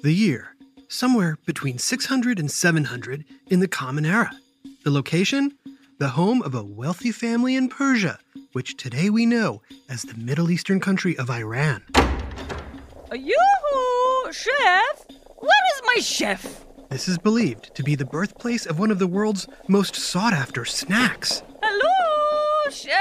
The year, somewhere between 600 and 700 in the Common Era. The location, the home of a wealthy family in Persia, which today we know as the Middle Eastern country of Iran. Yoo-hoo! Chef? Where is my chef? This is believed to be the birthplace of one of the world's most sought-after snacks. Hello, chef!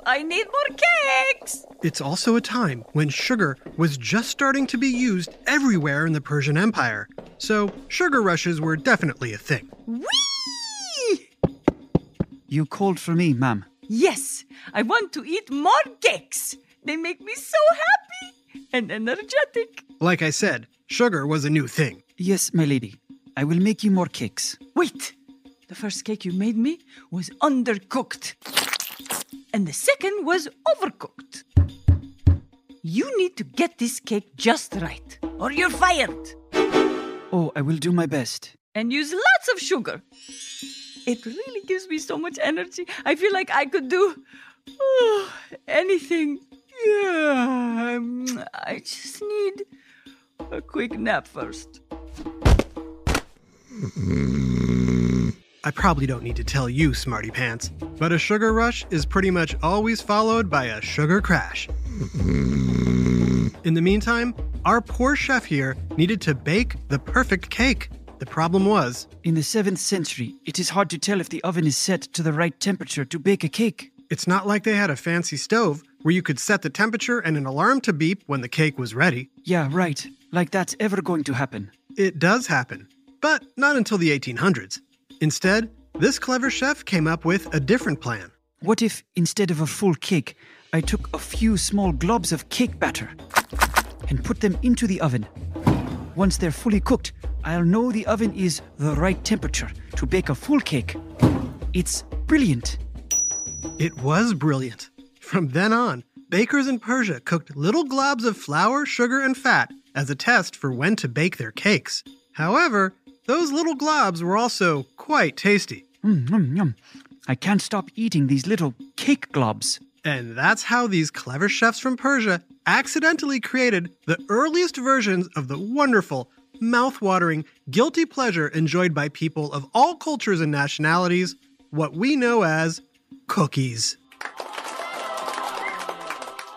I need more cakes! It's also a time when sugar was just starting to be used everywhere in the Persian Empire, so sugar rushes were definitely a thing. Whee! You called for me, ma'am. Yes, I want to eat more cakes. They make me so happy and energetic. Like I said, sugar was a new thing. Yes, my lady. I will make you more cakes. Wait, the first cake you made me was undercooked. And the second was overcooked. You need to get this cake just right, or you're fired. Oh, I will do my best. And use lots of sugar. It really gives me so much energy. I feel like I could do anything. Yeah, I just need a quick nap first. I probably don't need to tell you, smarty pants, but a sugar rush is pretty much always followed by a sugar crash. In the meantime, our poor chef here needed to bake the perfect cake. The problem was, in the 7th century, it is hard to tell if the oven is set to the right temperature to bake a cake. It's not like they had a fancy stove where you could set the temperature and an alarm to beep when the cake was ready. Yeah, right. Like that's ever going to happen. It does happen, but not until the 1800s. Instead, this clever chef came up with a different plan. What if, instead of a full cake, I took a few small globs of cake batter and put them into the oven? Once they're fully cooked, I'll know the oven is the right temperature to bake a full cake. It's brilliant. It was brilliant. From then on, bakers in Persia cooked little globs of flour, sugar, and fat as a test for when to bake their cakes. However, those little globs were also quite tasty. Yum. I can't stop eating these little cake globs. And that's how these clever chefs from Persia accidentally created the earliest versions of the wonderful, mouth-watering, guilty pleasure enjoyed by people of all cultures and nationalities, what we know as cookies.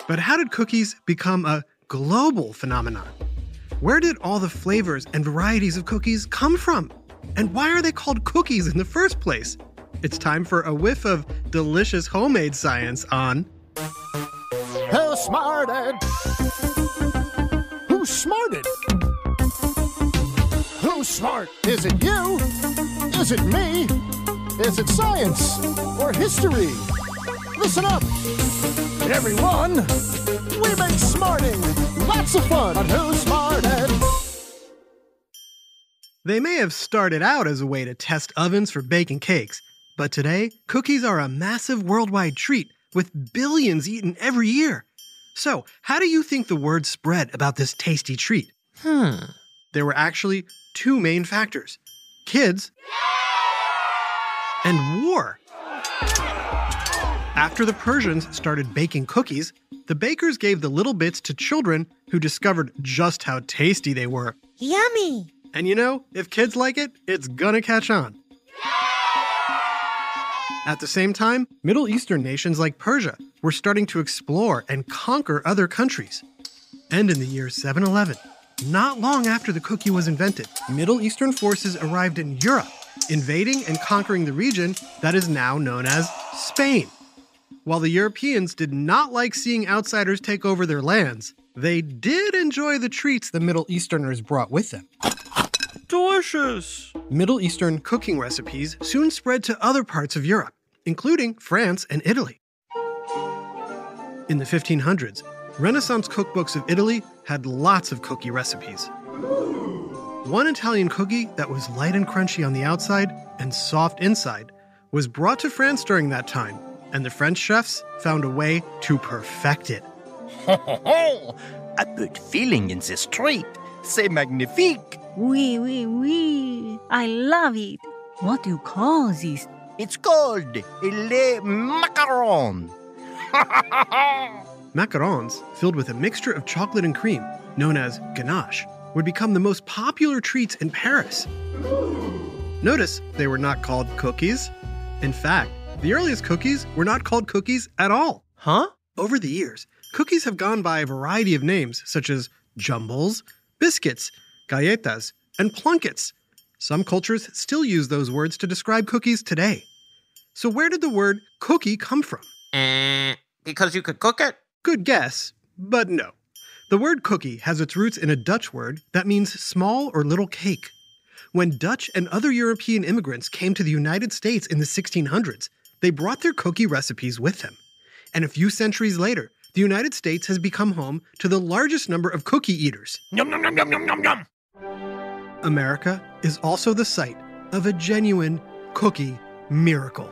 But how did cookies become a global phenomenon? Where did all the flavors and varieties of cookies come from? And why are they called cookies in the first place? It's time for a whiff of delicious homemade science on Who smarted? Who's smarted? Who's smart? Is it you? Is it me? Is it science or history? Listen up, everyone. We make smarting lots of fun on Who Smarted. They may have started out as a way to test ovens for baking cakes, but today, cookies are a massive worldwide treat with billions eaten every year. So, how do you think the word spread about this tasty treat? There were actually two main factors: kids and war. After the Persians started baking cookies, the bakers gave the little bits to children who discovered just how tasty they were. Yummy! And you know, if kids like it, it's gonna catch on. At the same time, Middle Eastern nations like Persia were starting to explore and conquer other countries. And in the year 711, not long after the cookie was invented, Middle Eastern forces arrived in Europe, invading and conquering the region that is now known as Spain. While the Europeans did not like seeing outsiders take over their lands, they did enjoy the treats the Middle Easterners brought with them. Delicious! Middle Eastern cooking recipes soon spread to other parts of Europe, including France and Italy. In the 1500s, Renaissance cookbooks of Italy had lots of cookie recipes. One Italian cookie that was light and crunchy on the outside and soft inside was brought to France during that time, and the French chefs found a way to perfect it. Ho, ho, ho! A good feeling in this treat. C'est magnifique! Oui. I love it. What do you call this? It's called les macarons. Macarons, filled with a mixture of chocolate and cream, known as ganache, would become the most popular treats in Paris. Notice they were not called cookies. In fact, the earliest cookies were not called cookies at all. Huh? Over the years, cookies have gone by a variety of names such as jumbles, biscuits, galletas, and plunkets. Some cultures still use those words to describe cookies today. So where did the word cookie come from? Because you could cook it? Good guess, but no. The word cookie has its roots in a Dutch word that means small or little cake. When Dutch and other European immigrants came to the United States in the 1600s, they brought their cookie recipes with them. And a few centuries later, the United States has become home to the largest number of cookie eaters. Yum, yum, yum, yum, yum, yum, yum. America is also the site of a genuine cookie miracle.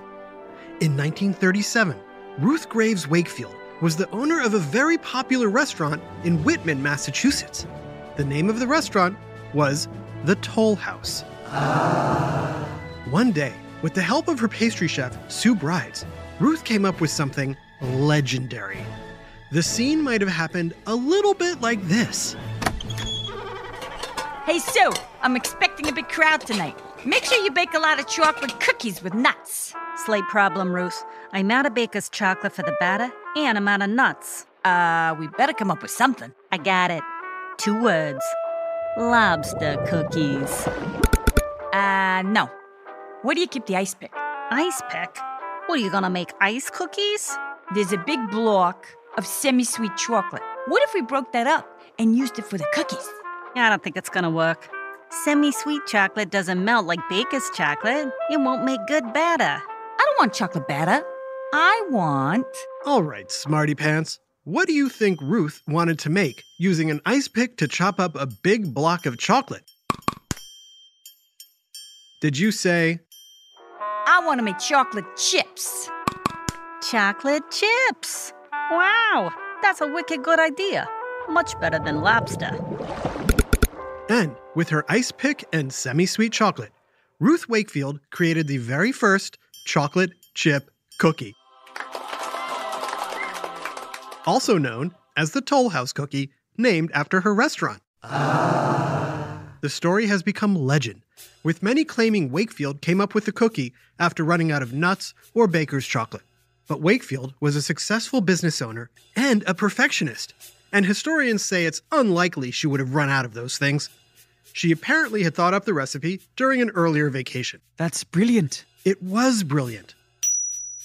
In 1937, Ruth Graves Wakefield was the owner of a very popular restaurant in Whitman, Massachusetts. The name of the restaurant was the Toll House. One day, with the help of her pastry chef, Sue Brides, Ruth came up with something legendary. The scene might have happened a little bit like this. Hey, Sue, I'm expecting a big crowd tonight. Make sure you bake a lot of chocolate cookies with nuts. Slight problem, Ruth. I'm out of baker's chocolate for the batter, and I'm out of nuts. We better come up with something. I got it. 2 words. Lobster cookies. No. Where do you keep the ice pick? Ice pick? What, are you gonna make ice cookies? There's a big block of semi-sweet chocolate. What if we broke that up and used it for the cookies? I don't think it's gonna work. Semi-sweet chocolate doesn't melt like baker's chocolate. It won't make good batter. I don't want chocolate batter. I want... All right, smarty pants. What do you think Ruth wanted to make using an ice pick to chop up a big block of chocolate? Did you say... I want to make chocolate chips. Chocolate chips. Wow, that's a wicked good idea. Much better than lobster. And with her ice pick and semi-sweet chocolate, Ruth Wakefield created the very first chocolate chip cookie. Also known as the Toll House cookie, named after her restaurant. The story has become legend, with many claiming Wakefield came up with the cookie after running out of nuts or baker's chocolate. But Wakefield was a successful business owner and a perfectionist, and historians say it's unlikely she would have run out of those things. She apparently had thought up the recipe during an earlier vacation. That's brilliant. It was brilliant.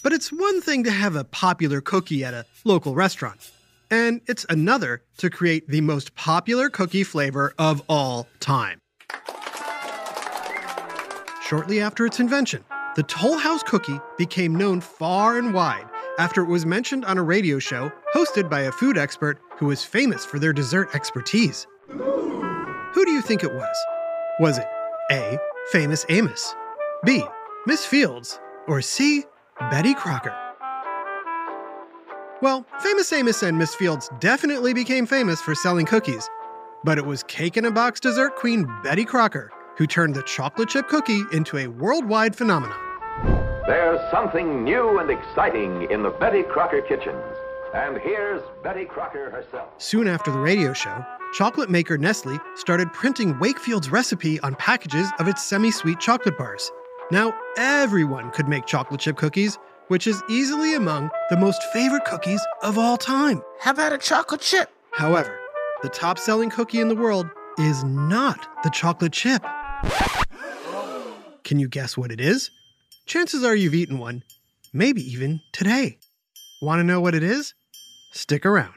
But it's one thing to have a popular cookie at a local restaurant, and it's another to create the most popular cookie flavor of all time. Shortly after its invention, the Toll House cookie became known far and wide after it was mentioned on a radio show hosted by a food expert who was famous for their dessert expertise. Who do you think it was? Was it A, Famous Amos, B, Miss Fields, or C, Betty Crocker? Well, Famous Amos and Miss Fields definitely became famous for selling cookies, but it was cake-in-a-box dessert queen Betty Crocker who turned the chocolate chip cookie into a worldwide phenomenon. There's something new and exciting in the Betty Crocker kitchens. And here's Betty Crocker herself. Soon after the radio show, chocolate maker Nestle started printing Wakefield's recipe on packages of its semi-sweet chocolate bars. Now everyone could make chocolate chip cookies, which is easily among the most favorite cookies of all time. How about a chocolate chip? However, the top-selling cookie in the world is not the chocolate chip. Can you guess what it is? Chances are you've eaten one, maybe even today. Want to know what it is? Stick around.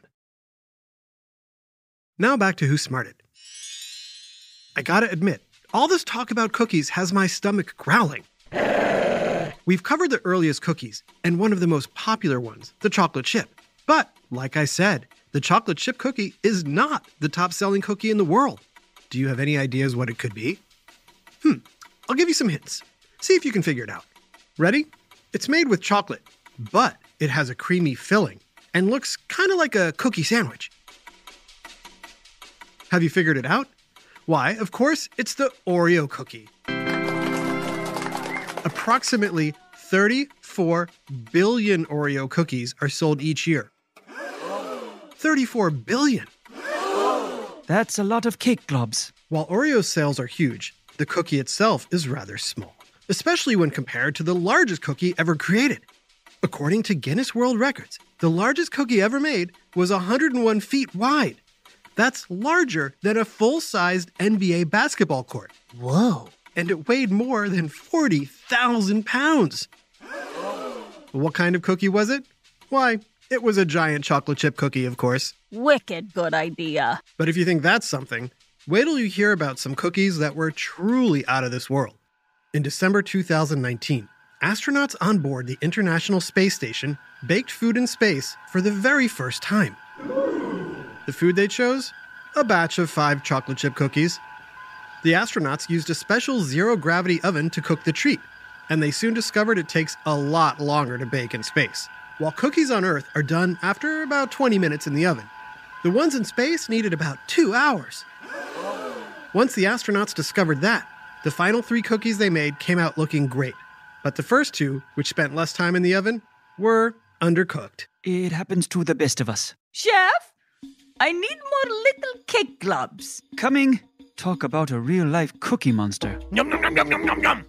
Now back to Who Smarted. I gotta admit, all this talk about cookies has my stomach growling. We've covered the earliest cookies, and one of the most popular ones, the chocolate chip. But, like I said, the chocolate chip cookie is not the top-selling cookie in the world. Do you have any ideas what it could be? I'll give you some hints. See if you can figure it out. Ready? It's made with chocolate, but it has a creamy filling and looks kind of like a cookie sandwich. Have you figured it out? Why, of course, it's the Oreo cookie. Approximately 34 billion Oreo cookies are sold each year. 34 billion! That's a lot of cake globs. While Oreo's sales are huge, the cookie itself is rather small, especially when compared to the largest cookie ever created. According to Guinness World Records, the largest cookie ever made was 101 feet wide. That's larger than a full-sized NBA basketball court. Whoa. And it weighed more than 40,000 pounds. What kind of cookie was it? Why, it was a giant chocolate chip cookie, of course. Wicked good idea. But if you think that's something, wait till you hear about some cookies that were truly out of this world. In December 2019, astronauts on board the International Space Station baked food in space for the very first time. The food they chose? A batch of 5 chocolate chip cookies. The astronauts used a special zero-gravity oven to cook the treat, and they soon discovered it takes a lot longer to bake in space. While cookies on Earth are done after about 20 minutes in the oven, the ones in space needed about 2 hours. Once the astronauts discovered that, the final 3 cookies they made came out looking great. But the first 2, which spent less time in the oven, were undercooked. It happens to the best of us. Chef, I need more little cake globs. Coming. Talk about a real-life cookie monster. Yum, yum, yum, yum, yum, yum, yum.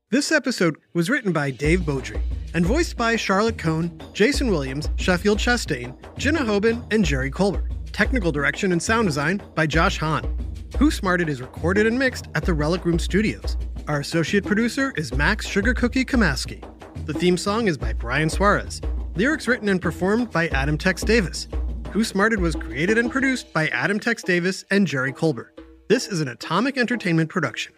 This episode was written by Dave Beaudry and voiced by Charlotte Cohn, Jason Williams, Sheffield Chastain, Jenna Hoban, and Jerry Colbert. Technical direction and sound design by Josh Hahn. Who Smarted is recorded and mixed at the Relic Room Studios. Our associate producer is Max Sugar Cookie Kamaski. The theme song is by Brian Suarez. Lyrics written and performed by Adam Tex Davis. Who Smarted was created and produced by Adam Tex Davis and Jerry Colbert. This is an Atomic Entertainment production.